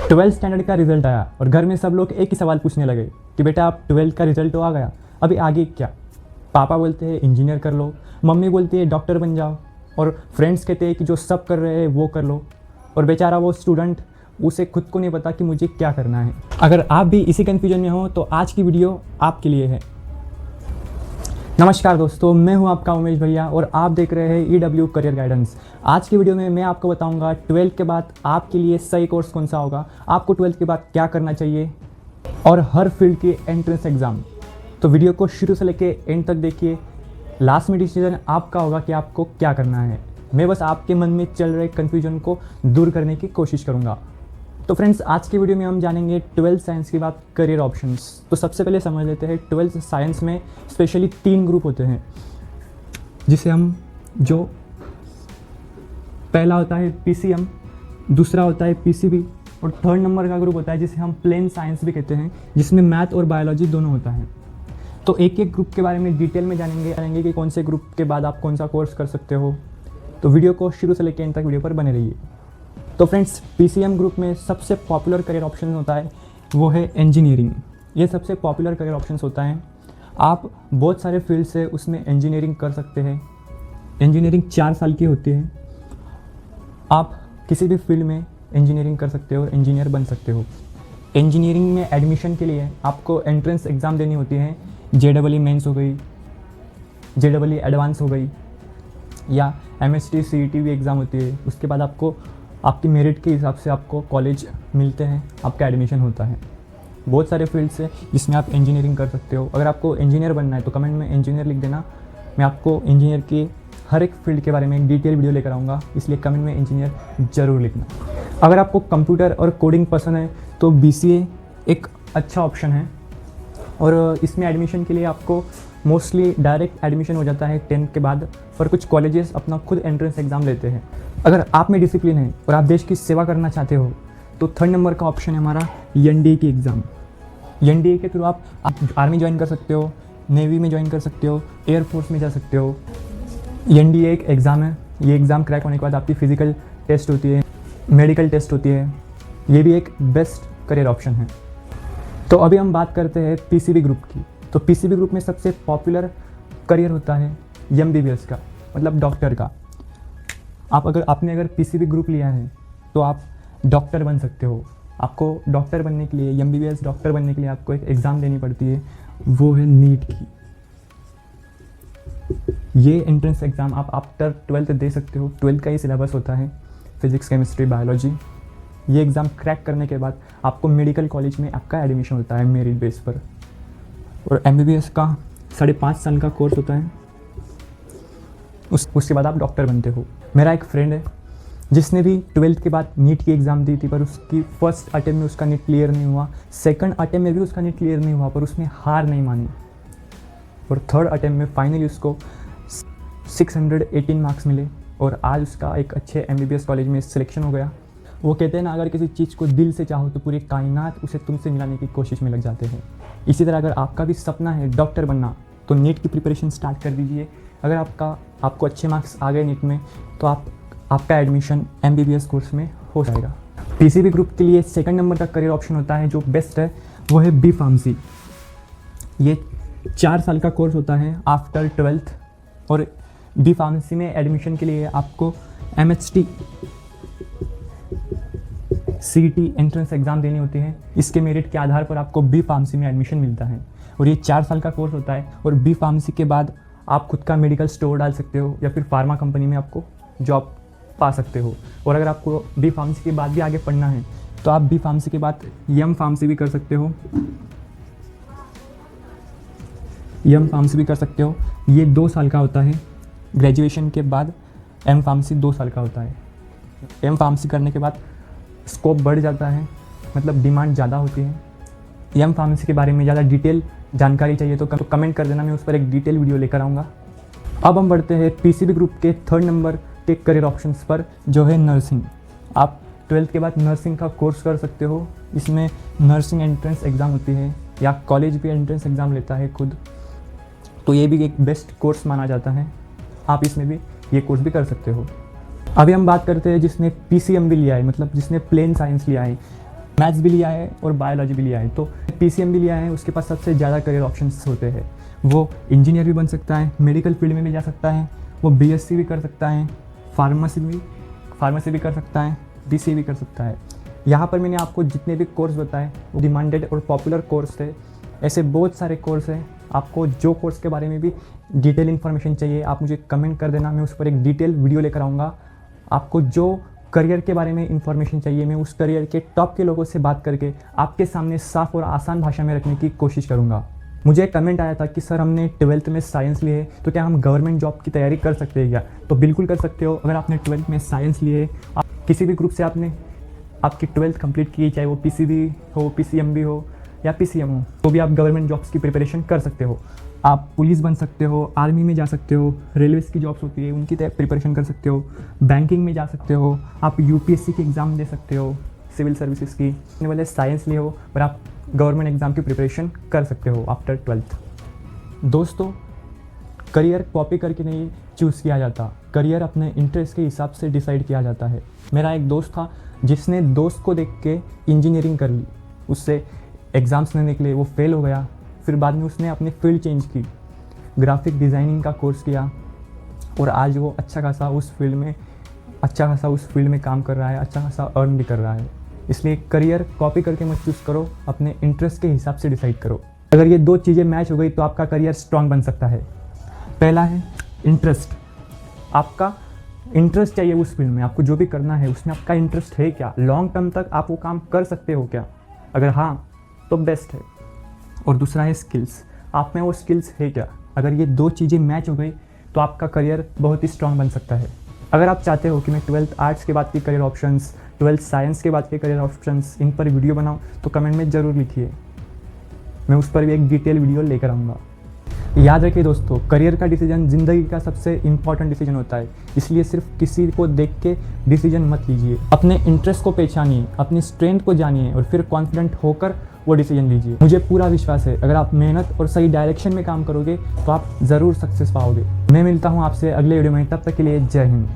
Twelfth standard का result आया और घर में सब लोग एक ही सवाल पूछने लगे कि बेटा आप ट्वेल्थ का रिजल्ट तो आ गया, अभी आगे क्या। पापा बोलते हैं इंजीनियर कर लो, मम्मी बोलती है डॉक्टर बन जाओ, और फ्रेंड्स कहते हैं कि जो सब कर रहे हैं वो कर लो। और बेचारा वो स्टूडेंट, उसे खुद को नहीं पता कि मुझे क्या करना है। अगर आप भी इसी कन्फ्यूजन में हो तो आज की वीडियो आपके लिए है। नमस्कार दोस्तों, मैं हूं आपका उमेश भैया और आप देख रहे हैं EW करियर गाइडेंस। आज की वीडियो में मैं आपको बताऊंगा 12th के बाद आपके लिए सही कोर्स कौन सा होगा, आपको 12th के बाद क्या करना चाहिए और हर फील्ड की एंट्रेंस एग्ज़ाम। तो वीडियो को शुरू से लेके एंड तक देखिए, लास्ट में डिसीजन आपका होगा कि आपको क्या करना है। मैं बस आपके मन में चल रहे कन्फ्यूजन को दूर करने की कोशिश करूँगा। तो फ्रेंड्स, आज की वीडियो में हम जानेंगे 12th साइंस की बात करियर ऑप्शंस। तो सबसे पहले समझ लेते हैं 12th साइंस में स्पेशली 3 ग्रुप होते हैं, जिसे हम जो पहला होता है PCM, दूसरा होता है PCB और थर्ड नंबर का ग्रुप होता है जिसे हम प्लेन साइंस भी कहते हैं, जिसमें मैथ और बायोलॉजी दोनों होता है। तो एक एक ग्रुप के बारे में डिटेल में जानेंगे कि कौन से ग्रुप के बाद आप कौन सा कोर्स कर सकते हो। तो वीडियो को शुरू से लेकर एंड तक वीडियो पर बने रहिए। तो फ्रेंड्स, PCM ग्रुप में सबसे पॉपुलर करियर ऑप्शन होता है वो है इंजीनियरिंग। ये सबसे पॉपुलर करियर ऑप्शंस होता है। आप बहुत सारे फील्ड से उसमें इंजीनियरिंग कर सकते हैं। इंजीनियरिंग 4 साल की होती है। आप किसी भी फील्ड में इंजीनियरिंग कर सकते हो और इंजीनियर बन सकते हो। इंजीनियरिंग में एडमिशन के लिए आपको एंट्रेंस एग्ज़ाम देनी होती है। JEE मेंस हो गई, JEE एडवांस हो गई, या MST CET भी एग्ज़ाम होती है। उसके बाद आपको आपकी मेरिट के हिसाब से आपको कॉलेज मिलते हैं, आपका एडमिशन होता है। बहुत सारे फील्ड्स है जिसमें आप इंजीनियरिंग कर सकते हो। अगर आपको इंजीनियर बनना है तो कमेंट में इंजीनियर लिख देना। मैं आपको इंजीनियर की हर एक फील्ड के बारे में एक डिटेल वीडियो लेकर आऊँगा, इसलिए कमेंट में इंजीनियर ज़रूर लिखना। अगर आपको कंप्यूटर और कोडिंग पसंद है तो BCA एक अच्छा ऑप्शन है, और इसमें एडमिशन के लिए आपको मोस्टली डायरेक्ट एडमिशन हो जाता है 10th के बाद, पर कुछ कॉलेजेस अपना खुद एंट्रेंस एग्ज़ाम लेते हैं। अगर आप में डिसिप्लिन है और आप देश की सेवा करना चाहते हो तो थर्ड नंबर का ऑप्शन है हमारा NDA की एग्ज़ाम। NDA के थ्रू आप आर्मी ज्वाइन कर सकते हो, नेवी में ज्वाइन कर सकते हो, एयरफोर्स में जा सकते हो। NDA एक एग्ज़ाम है। ये एग्ज़ाम क्रैक होने के बाद आपकी फ़िज़िकल टेस्ट होती है, मेडिकल टेस्ट होती है। ये भी एक बेस्ट करियर ऑप्शन है। तो अभी हम बात करते हैं PCB ग्रुप की। तो PCB ग्रुप में सबसे पॉपुलर करियर होता है MBBS का, मतलब डॉक्टर का। आपने अगर PCB ग्रुप लिया है तो आप डॉक्टर बन सकते हो। आपको डॉक्टर बनने के लिए, MBBS डॉक्टर बनने के लिए आपको एक एग्ज़ाम देनी पड़ती है, वो है नीट की। ये एंट्रेंस एग्ज़ाम आप आफ्टर 12th दे सकते हो। 12th का ही सिलेबस होता है, फिजिक्स, केमिस्ट्री, बायोलॉजी। ये एग्ज़ाम क्रैक करने के बाद आपको मेडिकल कॉलेज में आपका एडमिशन होता है मेरिट बेस पर। और MBBS का 5.5 साल का कोर्स होता है। उसके बाद आप डॉक्टर बनते हो। मेरा एक फ्रेंड है जिसने भी 12th के बाद नीट की एग्ज़ाम दी थी, पर उसकी फर्स्ट अटेम्प्ट में उसका नीट क्लियर नहीं हुआ, सेकंड अटेम्प्ट में भी उसका नीट क्लियर नहीं हुआ, पर उसने हार नहीं मानी और थर्ड अटेम्प्ट में फाइनली उसको 618 मार्क्स मिले और आज उसका एक अच्छे MBBS कॉलेज में सिलेक्शन हो गया। वो कहते हैं ना, अगर किसी चीज़ को दिल से चाहो तो पूरी कायनात उसे तुमसे मिलाने की कोशिश में लग जाते हैं। इसी तरह अगर आपका भी सपना है डॉक्टर बनना तो नीट की प्रिपरेशन स्टार्ट कर दीजिए। अगर आपको अच्छे मार्क्स आ गए नीट में तो आपका एडमिशन MBBS कोर्स में हो जाएगा। PCB ग्रुप के लिए सेकंड नंबर का करियर ऑप्शन होता है जो बेस्ट है, वो है B Pharmacy। ये 4 साल का कोर्स होता है आफ्टर 12th, और B Pharmacy में एडमिशन के लिए आपको MHT CET एंट्रेंस एग्ज़ाम देनी होती है। इसके मेरिट के आधार पर आपको B Pharmacy में एडमिशन मिलता है और ये 4 साल का कोर्स होता है। और B Pharmacy के बाद आप खुद का मेडिकल स्टोर डाल सकते हो या फिर फार्मा कंपनी में आपको जॉब पा सकते हो। और अगर आपको B Pharmacy के बाद भी आगे पढ़ना है तो आप B Pharmacy के बाद M Pharmacy भी कर सकते हो। M Pharmacy भी कर सकते हो। ये 2 साल का होता है। ग्रेजुएशन के बाद M Pharmacy 2 साल का होता है। M Pharmacy करने के बाद स्कोप बढ़ जाता है, मतलब डिमांड ज़्यादा होती है। M Pharmacy के बारे में ज़्यादा डिटेल जानकारी चाहिए तो कमेंट कर देना, मैं उस पर एक डिटेल वीडियो लेकर आऊँगा। अब हम बढ़ते हैं PCB ग्रुप के थर्ड नंबर के करियर ऑप्शंस पर, जो है नर्सिंग। आप 12th के बाद नर्सिंग का कोर्स कर सकते हो। इसमें नर्सिंग एंट्रेंस एग्ज़ाम होती है या कॉलेज भी एंट्रेंस एग्ज़ाम लेता है खुद, तो ये भी एक बेस्ट कोर्स माना जाता है। आप इसमें भी ये कोर्स भी कर सकते हो। अभी हम बात करते हैं जिसने PCM भी लिया है, मतलब जिसने प्लेन साइंस लिया है। मैथ्स भी लिया है और बायोलॉजी भी लिया है, तो पीसीएम भी लिया है, उसके पास सबसे ज़्यादा करियर ऑप्शंस होते हैं। वो इंजीनियर भी बन सकता है, मेडिकल फील्ड में भी जा सकता है, वो बीएससी भी कर सकता है, फार्मेसी भी कर सकता है, बीसीए भी कर सकता है। यहाँ पर मैंने आपको जितने भी कोर्स बताए वो डिमांडेड और पॉपुलर कोर्स थे। ऐसे बहुत सारे कोर्स हैं, आपको जो कोर्स के बारे में भी डिटेल इन्फॉर्मेशन चाहिए आप मुझे कमेंट कर देना, मैं उस पर एक डिटेल वीडियो लेकर आऊँगा। आपको जो करियर के बारे में इंफॉर्मेशन चाहिए मैं उस करियर के टॉप के लोगों से बात करके आपके सामने साफ और आसान भाषा में रखने की कोशिश करूँगा। मुझे एक कमेंट आया था कि सर हमने 12th में साइंस लिए है तो क्या हम गवर्नमेंट जॉब की तैयारी कर सकते हैं क्या? तो बिल्कुल कर सकते हो। अगर आपने 12th में साइंस लिए, आप किसी भी ग्रुप से आपने आपकी 12th कंप्लीट की, चाहे वो पीसीबी हो, पीसीएमबी हो या पीसीएम हो, तो भी आप गवर्नमेंट जॉब्स की प्रिपरेशन कर सकते हो। आप पुलिस बन सकते हो, आर्मी में जा सकते हो, रेलवेज़ की जॉब्स होती है उनकी प्रिपरेशन कर सकते हो, बैंकिंग में जा सकते हो, आप यूपीएससी की एग्ज़ाम दे सकते हो, सिविल सर्विसेज की। आने वाले साइंस लिए हो पर आप गवर्नमेंट एग्ज़ाम की प्रिपरेशन कर सकते हो आफ्टर 12th। दोस्तों, करियर कॉपी करके नहीं चूज़ किया जाता, करियर अपने इंटरेस्ट के हिसाब से डिसाइड किया जाता है। मेरा एक दोस्त था जिसने दोस्त को देख के इंजीनियरिंग कर ली, उससे एग्ज़ाम्स नहीं निकले, वो फेल हो गया। फिर बाद में उसने अपनी फील्ड चेंज की, ग्राफिक डिज़ाइनिंग का कोर्स किया और आज वो अच्छा खासा उस फील्ड में काम कर रहा है, अच्छा खासा अर्न भी कर रहा है। इसलिए करियर कॉपी करके मत चूज़ करो, अपने इंटरेस्ट के हिसाब से डिसाइड करो। अगर ये दो चीज़ें मैच हो गई तो आपका करियर स्ट्रांग बन सकता है। पहला है इंटरेस्ट। आपका इंटरेस्ट चाहिए उस फील्ड में, आपको जो भी करना है उसमें आपका इंटरेस्ट है क्या? लॉन्ग टर्म तक आप वो काम कर सकते हो क्या? अगर हाँ तो बेस्ट है। और दूसरा है स्किल्स। आप में वो स्किल्स है क्या? अगर ये दो चीज़ें मैच हो गई तो आपका करियर बहुत ही स्ट्रांग बन सकता है। अगर आप चाहते हो कि मैं 12th आर्ट्स के बाद के करियर ऑप्शंस, 12th साइंस के बाद के करियर ऑप्शंस, इन पर वीडियो बनाऊँ तो कमेंट में ज़रूर लिखिए, मैं उस पर भी एक डिटेल वीडियो लेकर आऊँगा। याद रखिए दोस्तों, करियर का डिसीजन ज़िंदगी का सबसे इम्पॉर्टेंट डिसीजन होता है, इसलिए सिर्फ किसी को देख के डिसीजन मत लीजिए। अपने इंटरेस्ट को पहचानिए, अपनी स्ट्रेंथ को जानिए और फिर कॉन्फिडेंट होकर वो डिसीजन लीजिए। मुझे पूरा विश्वास है अगर आप मेहनत और सही डायरेक्शन में काम करोगे तो आप ज़रूर सक्सेस पाओगे। मैं मिलता हूँ आपसे अगले वीडियो में, तब तक के लिए जय हिंद।